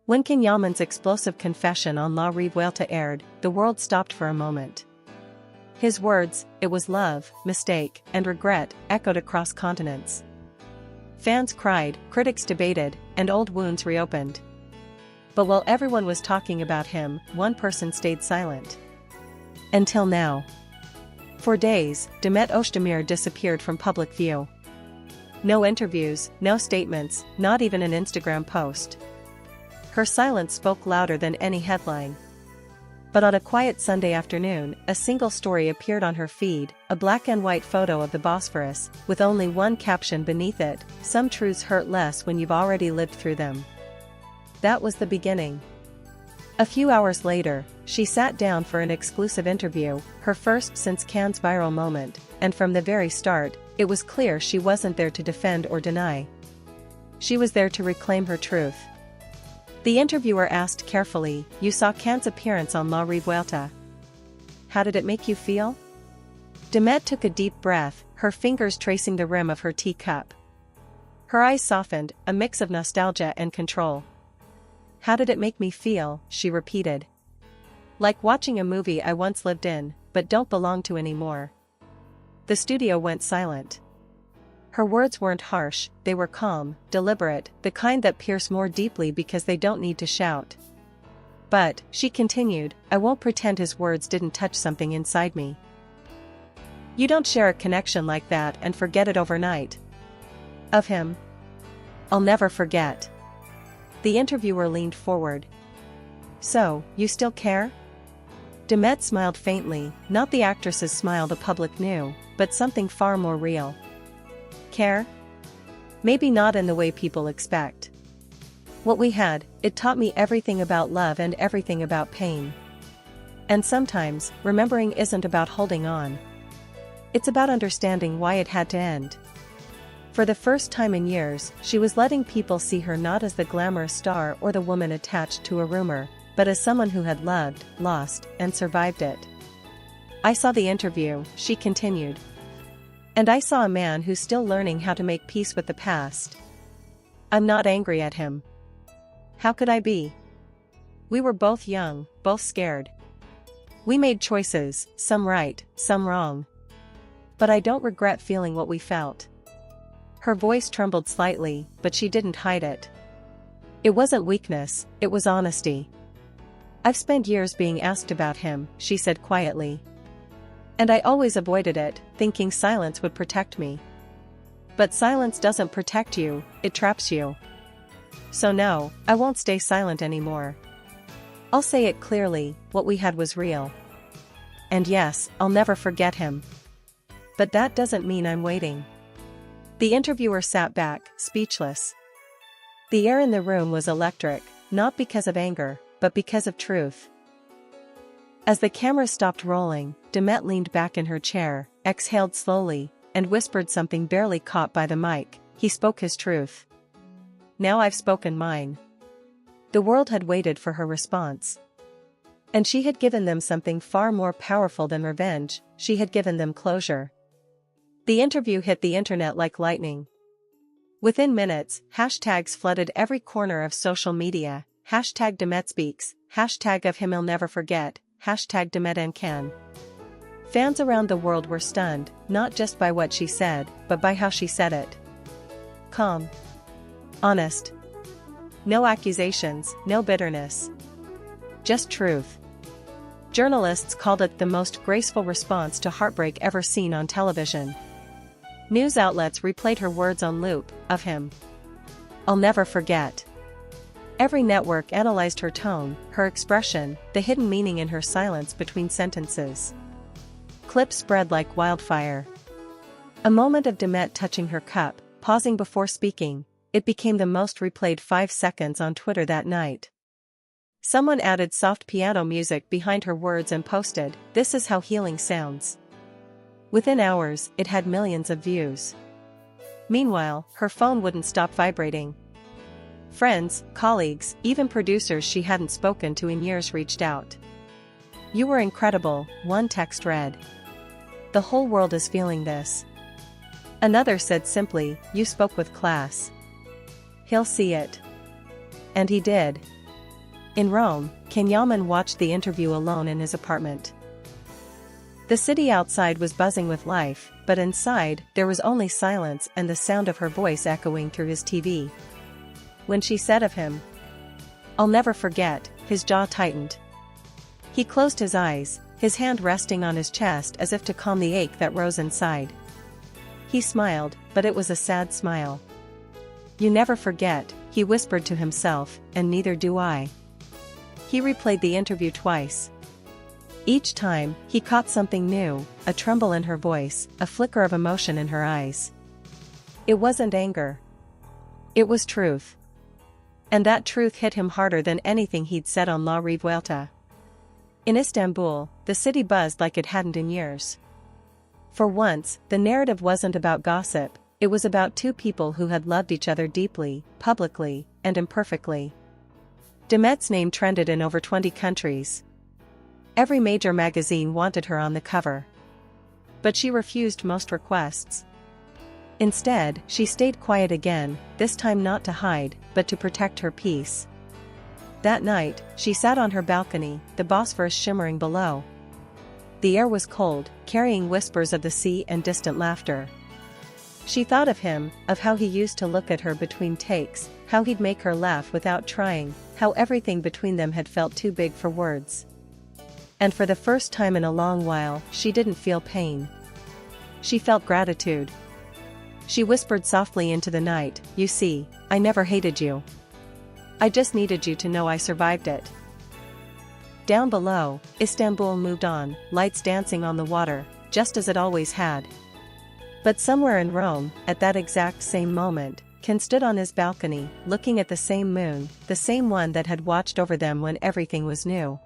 When King Yaman's explosive confession on La Revuelta aired, the world stopped for a moment. His words, "It was love, mistake, and regret," echoed across continents. Fans cried, critics debated, and old wounds reopened. But while everyone was talking about him, one person stayed silent. Until now. For days, Demet Özdemir disappeared from public view. No interviews, no statements, not even an Instagram post. Her silence spoke louder than any headline. But on a quiet Sunday afternoon, a single story appeared on her feed, a black and white photo of the Bosphorus, with only one caption beneath it: "Some truths hurt less when you've already lived through them." That was the beginning. A few hours later, she sat down for an exclusive interview, her first since Cannes' viral moment, and from the very start, it was clear she wasn't there to defend or deny. She was there to reclaim her truth. The interviewer asked carefully, "You saw Cannes' appearance on La Revuelta. How did it make you feel?" Demet took a deep breath, her fingers tracing the rim of her teacup. Her eyes softened, a mix of nostalgia and control. "How did it make me feel?" she repeated. "Like watching a movie I once lived in, but don't belong to anymore." The studio went silent. Her words weren't harsh, they were calm, deliberate, the kind that pierce more deeply because they don't need to shout. "But," she continued, "I won't pretend his words didn't touch something inside me. You don't share a connection like that and forget it overnight. Of him, I'll never forget." The interviewer leaned forward. "So, you still care?" Demet smiled faintly, not the actress's smile the public knew, but something far more real. "Care? Maybe not in the way people expect. What we had, it taught me everything about love and everything about pain. And sometimes, remembering isn't about holding on. It's about understanding why it had to end." For the first time in years, she was letting people see her not as the glamorous star or the woman attached to a rumor, but as someone who had loved, lost, and survived it. "I saw the interview," she continued. "And I saw a man who's still learning how to make peace with the past. I'm not angry at him. How could I be? We were both young, both scared. We made choices, some right, some wrong. But I don't regret feeling what we felt." Her voice trembled slightly, but she didn't hide it. It wasn't weakness, it was honesty. "I've spent years being asked about him," she said quietly. "And I always avoided it, thinking silence would protect me. But silence doesn't protect you, it traps you. So no, I won't stay silent anymore. I'll say it clearly, what we had was real. And yes, I'll never forget him. But that doesn't mean I'm waiting." The interviewer sat back, speechless. The air in the room was electric, not because of anger, but because of truth. As the camera stopped rolling, Demet leaned back in her chair, exhaled slowly, and whispered something barely caught by the mic. He spoke his truth. "Now I've spoken mine." The world had waited for her response. And she had given them something far more powerful than revenge, she had given them closure. The interview hit the internet like lightning. Within minutes, hashtags flooded every corner of social media, hashtag Demet speaks, hashtag of him I'll never forget, hashtag Demet and Can. Fans around the world were stunned, not just by what she said, but by how she said it. Calm. Honest. No accusations, no bitterness. Just truth. Journalists called it the most graceful response to heartbreak ever seen on television. News outlets replayed her words on loop, "Of him I'll never forget." Every network analyzed her tone, her expression, the hidden meaning in her silence between sentences. Clips spread like wildfire. A moment of Demet touching her cup, pausing before speaking, it became the most replayed 5 seconds on Twitter that night. Someone added soft piano music behind her words and posted, "This is how healing sounds." Within hours, it had millions of views. Meanwhile, her phone wouldn't stop vibrating. Friends, colleagues, even producers she hadn't spoken to in years reached out. "You were incredible," one text read. "The whole world is feeling this." Another said simply, "You spoke with class. He'll see it." And he did. In Rome, Yaman watched the interview alone in his apartment. The city outside was buzzing with life, but inside, there was only silence and the sound of her voice echoing through his TV. When she said of him, "I'll never forget," his jaw tightened. He closed his eyes, his hand resting on his chest as if to calm the ache that rose inside. He smiled, but it was a sad smile. "You never forget," he whispered to himself, "and neither do I." He replayed the interview twice. Each time, he caught something new, a tremble in her voice, a flicker of emotion in her eyes. It wasn't anger. It was truth. And that truth hit him harder than anything he'd said on La Revuelta. In Istanbul, the city buzzed like it hadn't in years. For once, the narrative wasn't about gossip, it was about two people who had loved each other deeply, publicly, and imperfectly. Demet's name trended in over 20 countries. Every major magazine wanted her on the cover. But she refused most requests. Instead, she stayed quiet again, this time not to hide, but to protect her peace. That night, she sat on her balcony, the Bosphorus shimmering below. The air was cold, carrying whispers of the sea and distant laughter. She thought of him, of how he used to look at her between takes, how he'd make her laugh without trying, how everything between them had felt too big for words. And for the first time in a long while, she didn't feel pain. She felt gratitude. She whispered softly into the night, "You see, I never hated you. I just needed you to know I survived it." Down below, Istanbul moved on, lights dancing on the water, just as it always had. But somewhere in Rome, at that exact same moment, Ken stood on his balcony, looking at the same moon, the same one that had watched over them when everything was new.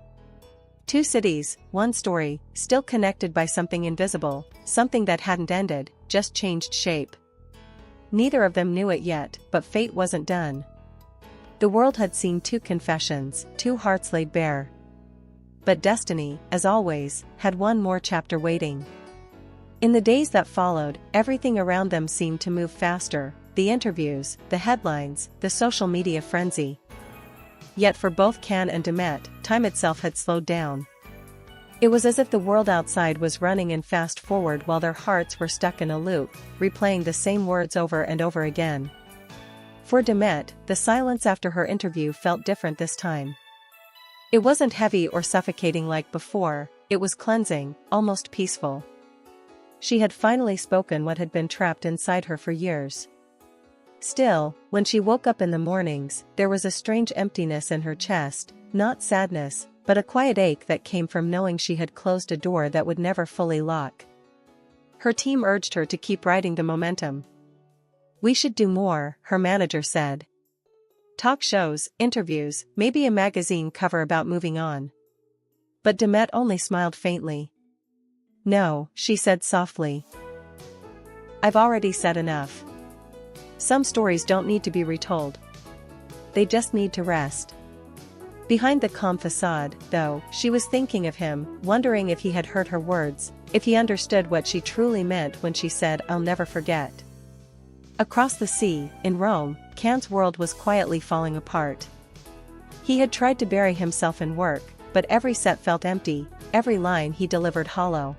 Two cities, one story, still connected by something invisible, something that hadn't ended, just changed shape. Neither of them knew it yet, but fate wasn't done. The world had seen two confessions, two hearts laid bare. But destiny, as always, had one more chapter waiting. In the days that followed, everything around them seemed to move faster, the interviews, the headlines, the social media frenzy. Yet for both Can and Demet, time itself had slowed down. It was as if the world outside was running in fast forward while their hearts were stuck in a loop, replaying the same words over and over again. For Demet, the silence after her interview felt different this time. It wasn't heavy or suffocating like before, it was cleansing, almost peaceful. She had finally spoken what had been trapped inside her for years. Still, when she woke up in the mornings, there was a strange emptiness in her chest, not sadness, but a quiet ache that came from knowing she had closed a door that would never fully lock. Her team urged her to keep riding the momentum. "We should do more," her manager said. "Talk shows, interviews, maybe a magazine cover about moving on." But Demet only smiled faintly. "No," she said softly. "I've already said enough. Some stories don't need to be retold. They just need to rest." Behind the calm facade, though, she was thinking of him, wondering if he had heard her words, if he understood what she truly meant when she said, "I'll never forget." Across the sea, in Rome, Can's world was quietly falling apart. He had tried to bury himself in work, but every set felt empty, every line he delivered hollow.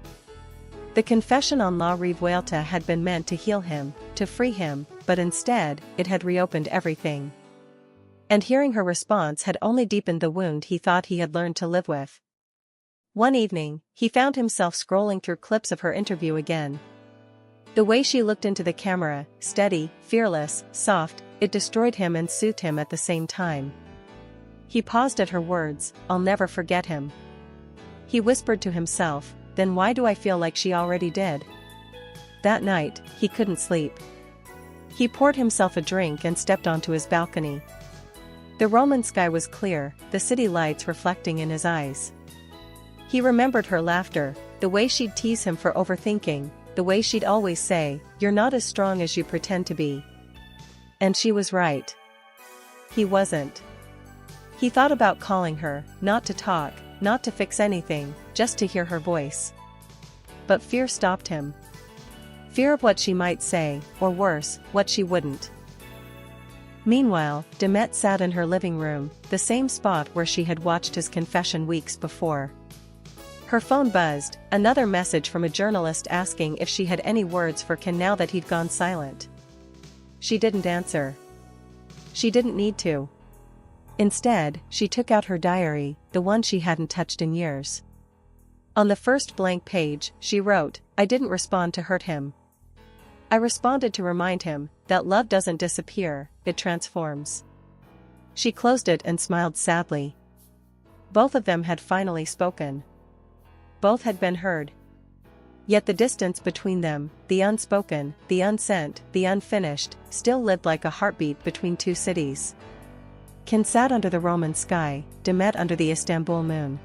The confession on La Revuelta had been meant to heal him, to free him, but instead, it had reopened everything. And hearing her response had only deepened the wound he thought he had learned to live with. One evening, he found himself scrolling through clips of her interview again. The way she looked into the camera, steady, fearless, soft, it destroyed him and soothed him at the same time. He paused at her words, "I'll never forget him." He whispered to himself, "Then why do I feel like she already did?" That night, he couldn't sleep. He poured himself a drink and stepped onto his balcony. The Roman sky was clear, the city lights reflecting in his eyes. He remembered her laughter, the way she'd tease him for overthinking, the way she'd always say, "You're not as strong as you pretend to be." And she was right. He wasn't. He thought about calling her, not to talk, not to fix anything, just to hear her voice. But fear stopped him. Fear of what she might say, or worse, what she wouldn't. Meanwhile, Demet sat in her living room, the same spot where she had watched his confession weeks before. Her phone buzzed, another message from a journalist asking if she had any words for Ken now that he'd gone silent. She didn't answer. She didn't need to. Instead, she took out her diary, the one she hadn't touched in years. On the first blank page, she wrote, "I didn't respond to hurt him. I responded to remind him that love doesn't disappear, it transforms." She closed it and smiled sadly. Both of them had finally spoken. Both had been heard. Yet the distance between them, the unspoken, the unsent, the unfinished, still lived like a heartbeat between two cities. Ken sat under the Roman sky, Demet under the Istanbul moon.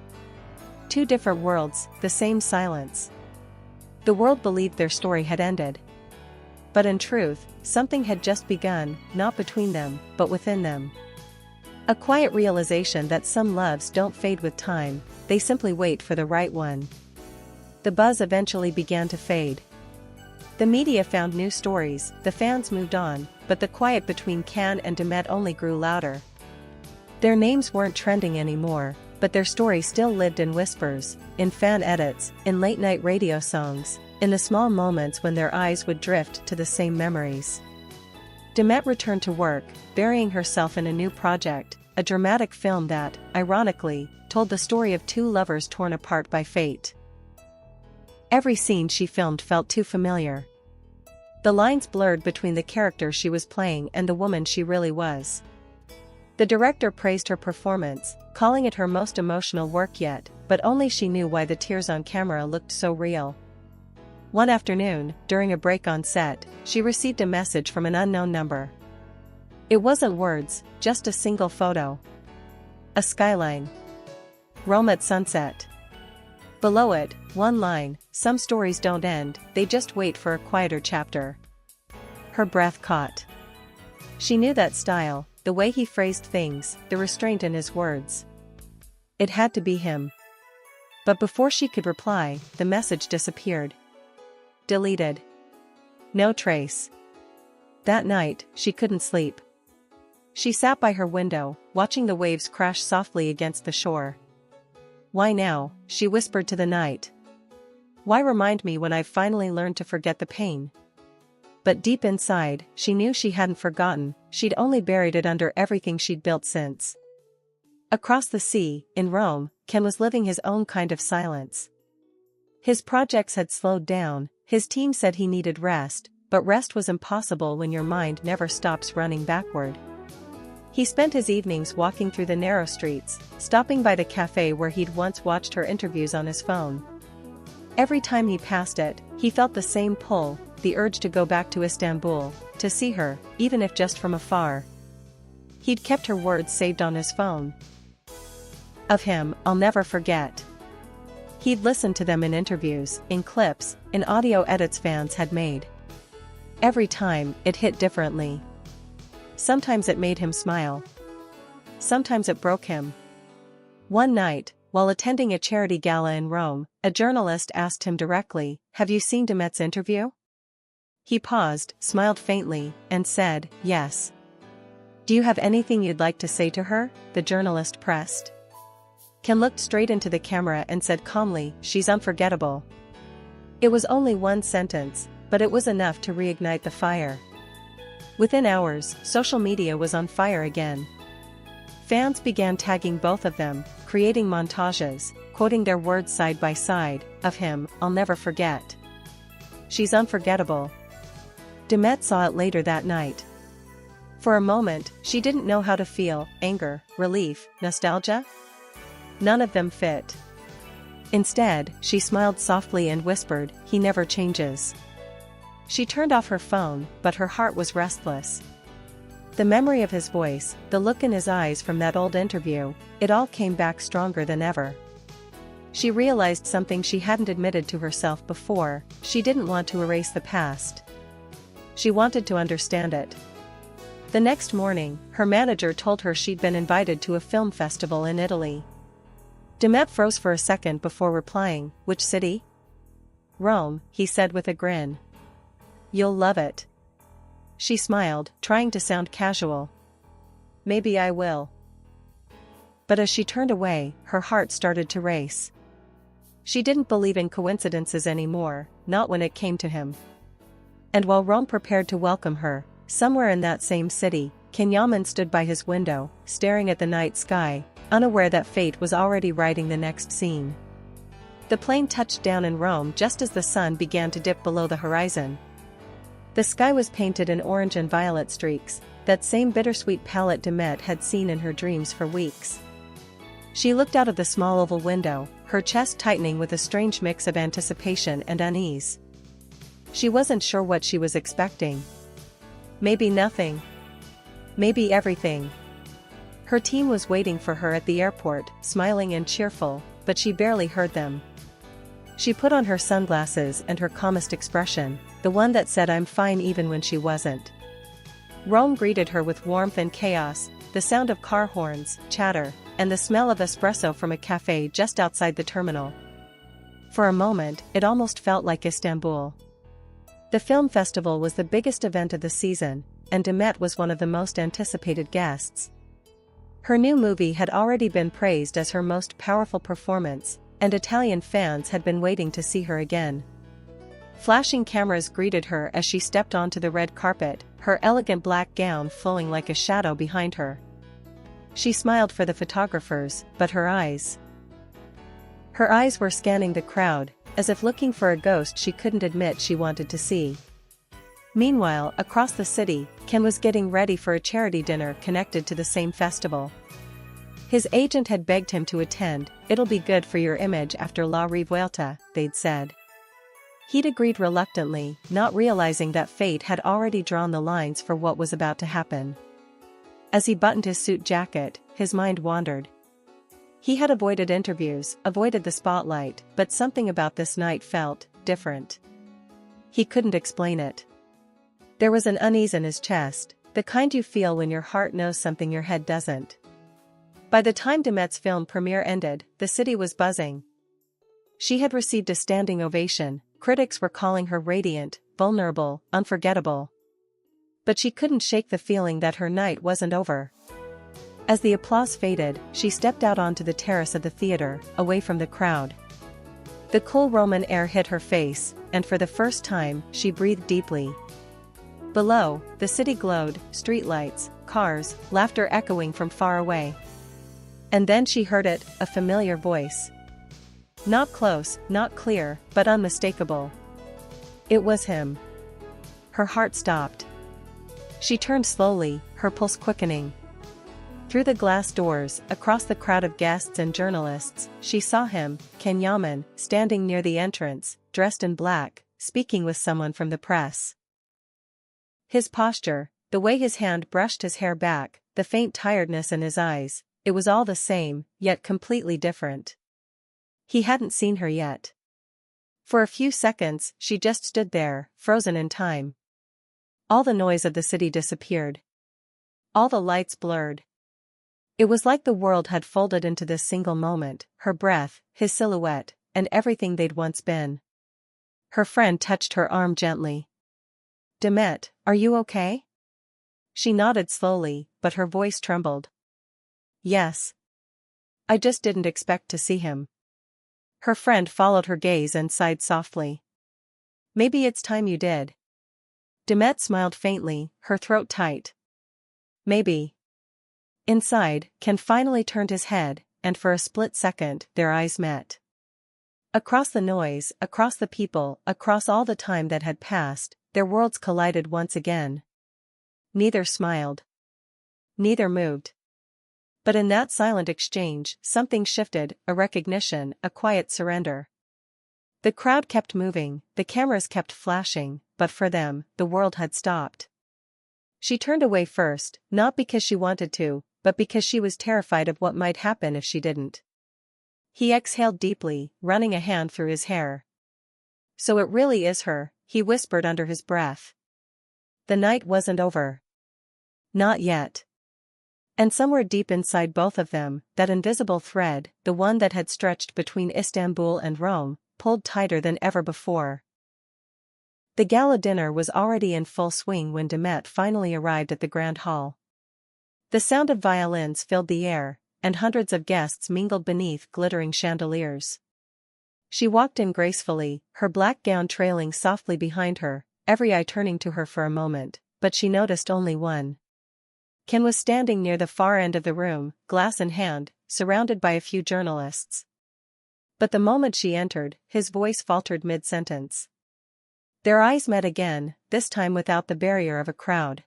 Two different worlds, the same silence. The world believed their story had ended. But in truth, something had just begun, not between them, but within them. A quiet realization that some loves don't fade with time, they simply wait for the right one. The buzz eventually began to fade. The media found new stories, the fans moved on, but the quiet between Ken and Demet only grew louder. Their names weren't trending anymore, but their story still lived in whispers, in fan edits, in late-night radio songs, in the small moments when their eyes would drift to the same memories. Demet returned to work, burying herself in a new project, a dramatic film that, ironically, told the story of two lovers torn apart by fate. Every scene she filmed felt too familiar. The lines blurred between the character she was playing and the woman she really was. The director praised her performance, calling it her most emotional work yet, but only she knew why the tears on camera looked so real. One afternoon, during a break on set, she received a message from an unknown number. It wasn't words, just a single photo. A skyline. Rome at sunset. Below it, one line, "Some stories don't end, they just wait for a quieter chapter." Her breath caught. She knew that style, the way he phrased things, the restraint in his words. It had to be him. But before she could reply, the message disappeared. Deleted. No trace. That night, she couldn't sleep. She sat by her window, watching the waves crash softly against the shore. "Why now?" she whispered to the night. "Why remind me when I've finally learned to forget the pain?" But deep inside, she knew she hadn't forgotten, she'd only buried it under everything she'd built since. Across the sea, in Rome, Ken was living his own kind of silence. His projects had slowed down, his team said he needed rest, but rest was impossible when your mind never stops running backward. He spent his evenings walking through the narrow streets, stopping by the cafe where he'd once watched her interviews on his phone. Every time he passed it, he felt the same pull, the urge to go back to Istanbul, to see her, even if just from afar. He'd kept her words saved on his phone. Of him, I'll never forget. He'd listened to them in interviews, in clips, in audio edits fans had made. Every time, it hit differently. Sometimes it made him smile. Sometimes it broke him. One night, while attending a charity gala in Rome, a journalist asked him directly, "Have you seen Demet's interview?" He paused, smiled faintly, and said, "Yes." "Do you have anything you'd like to say to her?" the journalist pressed. Ken looked straight into the camera and said calmly, "She's unforgettable." It was only one sentence, but it was enough to reignite the fire. Within hours, social media was on fire again. Fans began tagging both of them, creating montages, quoting their words side by side, "Of him, I'll never forget. She's unforgettable." Demet saw it later that night. For a moment, she didn't know how to feel, anger, relief, nostalgia. None of them fit. Instead, she smiled softly and whispered, "He never changes." She turned off her phone, but her heart was restless. The memory of his voice, the look in his eyes from that old interview, it all came back stronger than ever. She realized something she hadn't admitted to herself before: she didn't want to erase the past. She wanted to understand it. The next morning, her manager told her she'd been invited to a film festival in Italy. Demet froze for a second before replying, "Which city?" "Rome," he said with a grin. "You'll love it." She smiled, trying to sound casual. maybe I will. But as she turned away, her heart started to race. She didn't believe in coincidences anymore, not when it came to him. And while Rome prepared to welcome her, somewhere in that same city, Yaman stood by his window, staring at the night sky, unaware that fate was already writing the next scene. The plane touched down in Rome just as the sun began to dip below the horizon. The sky was painted in orange and violet streaks, that same bittersweet palette Demet had seen in her dreams for weeks. She looked out of the small oval window, her chest tightening with a strange mix of anticipation and unease. She wasn't sure what she was expecting. Maybe nothing. Maybe everything. Her team was waiting for her at the airport, smiling and cheerful, but she barely heard them. She put on her sunglasses and her calmest expression, the one that said I'm fine even when she wasn't. Rome greeted her with warmth and chaos, the sound of car horns, chatter, and the smell of espresso from a cafe just outside the terminal. For a moment, it almost felt like Istanbul. The film festival was the biggest event of the season, and Demet was one of the most anticipated guests. Her new movie had already been praised as her most powerful performance, and Italian fans had been waiting to see her again. Flashing cameras greeted her as she stepped onto the red carpet, her elegant black gown flowing like a shadow behind her. She smiled for the photographers, but her eyes were scanning the crowd, as if looking for a ghost she couldn't admit she wanted to see. Meanwhile, across the city, Ken was getting ready for a charity dinner connected to the same festival. His agent had begged him to attend. It'll be good for your image after La Revuelta, they'd said. He'd agreed reluctantly, not realizing that fate had already drawn the lines for what was about to happen. As he buttoned his suit jacket, his mind wandered. He had avoided interviews, avoided the spotlight, but something about this night felt different. He couldn't explain it. There was an unease in his chest, the kind you feel when your heart knows something your head doesn't. By the time Demet's film premiere ended, the city was buzzing. She had received a standing ovation, critics were calling her radiant, vulnerable, unforgettable. But she couldn't shake the feeling that her night wasn't over. As the applause faded, she stepped out onto the terrace of the theater, away from the crowd. The cool Roman air hit her face, and for the first time, she breathed deeply. Below, the city glowed, streetlights, cars, laughter echoing from far away. And then she heard it, a familiar voice. Not close, not clear, but unmistakable. It was him. Her heart stopped. She turned slowly, her pulse quickening. Through the glass doors, across the crowd of guests and journalists, she saw him, Yaman, standing near the entrance, dressed in black, speaking with someone from the press. His posture, the way his hand brushed his hair back, the faint tiredness in his eyes, it was all the same, yet completely different. He hadn't seen her yet. For a few seconds, she just stood there, frozen in time. All the noise of the city disappeared. All the lights blurred. It was like the world had folded into this single moment, her breath, his silhouette, and everything they'd once been. Her friend touched her arm gently. Demet, are you okay? She nodded slowly, but her voice trembled. Yes. I just didn't expect to see him. Her friend followed her gaze and sighed softly. Maybe it's time you did. Demet smiled faintly, her throat tight. Maybe. Inside, Ken finally turned his head, and for a split second, their eyes met. Across the noise, across the people, across all the time that had passed, their worlds collided once again. Neither smiled. Neither moved. But in that silent exchange, something shifted, a recognition, a quiet surrender. The crowd kept moving, the cameras kept flashing, but for them, the world had stopped. She turned away first, not because she wanted to, but because she was terrified of what might happen if she didn't. He exhaled deeply, running a hand through his hair. So it really is her, he whispered under his breath. The night wasn't over. Not yet. And somewhere deep inside both of them, that invisible thread, the one that had stretched between Istanbul and Rome, pulled tighter than ever before. The gala dinner was already in full swing when Demet finally arrived at the Grand Hall. The sound of violins filled the air, and hundreds of guests mingled beneath glittering chandeliers. She walked in gracefully, her black gown trailing softly behind her, every eye turning to her for a moment, but she noticed only one. Ken was standing near the far end of the room, glass in hand, surrounded by a few journalists. But the moment she entered, his voice faltered mid-sentence. Their eyes met again, this time without the barrier of a crowd.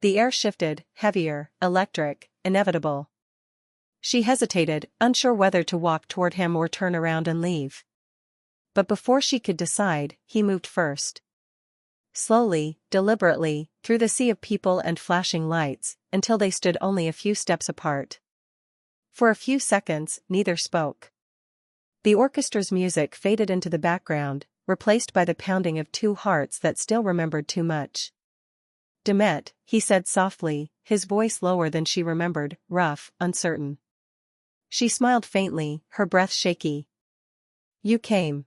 The air shifted, heavier, electric, inevitable. She hesitated, unsure whether to walk toward him or turn around and leave. But before she could decide, he moved first. Slowly, deliberately, through the sea of people and flashing lights, until they stood only a few steps apart. For a few seconds, neither spoke. The orchestra's music faded into the background, replaced by the pounding of two hearts that still remembered too much. "Demet," he said softly, his voice lower than she remembered, rough, uncertain. She smiled faintly, her breath shaky. "You came."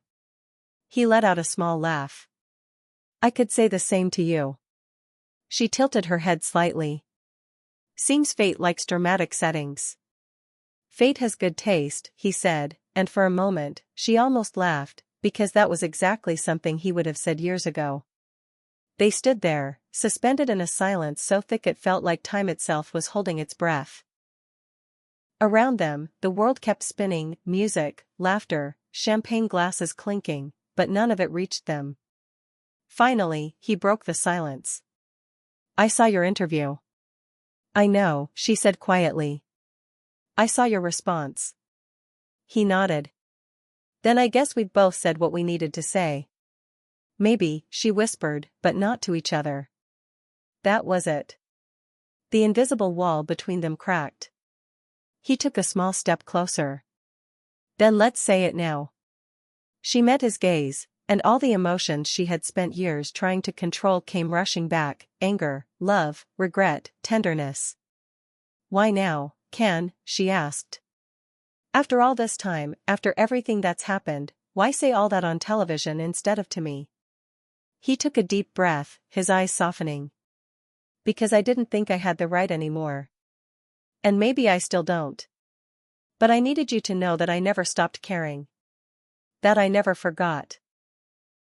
He let out a small laugh. "I could say the same to you." She tilted her head slightly. "Seems fate likes dramatic settings." "Fate has good taste," he said, and for a moment, she almost laughed, because that was exactly something he would have said years ago. They stood there, suspended in a silence so thick it felt like time itself was holding its breath. Around them, the world kept spinning, music, laughter, champagne glasses clinking, but none of it reached them. Finally, he broke the silence. "I saw your interview." "I know," she said quietly. "I saw your response." He nodded. "Then I guess we've both said what we needed to say." "Maybe," she whispered, but not to each other. That was it. The invisible wall between them cracked. He took a small step closer. "Then let's say it now." She met his gaze, and all the emotions she had spent years trying to control came rushing back: anger, love, regret, tenderness. "Why now, Ken?" she asked. "After all this time, after everything that's happened, why say all that on television instead of to me?" He took a deep breath, his eyes softening. "Because I didn't think I had the right anymore. And maybe I still don't. But I needed you to know that I never stopped caring. That I never forgot."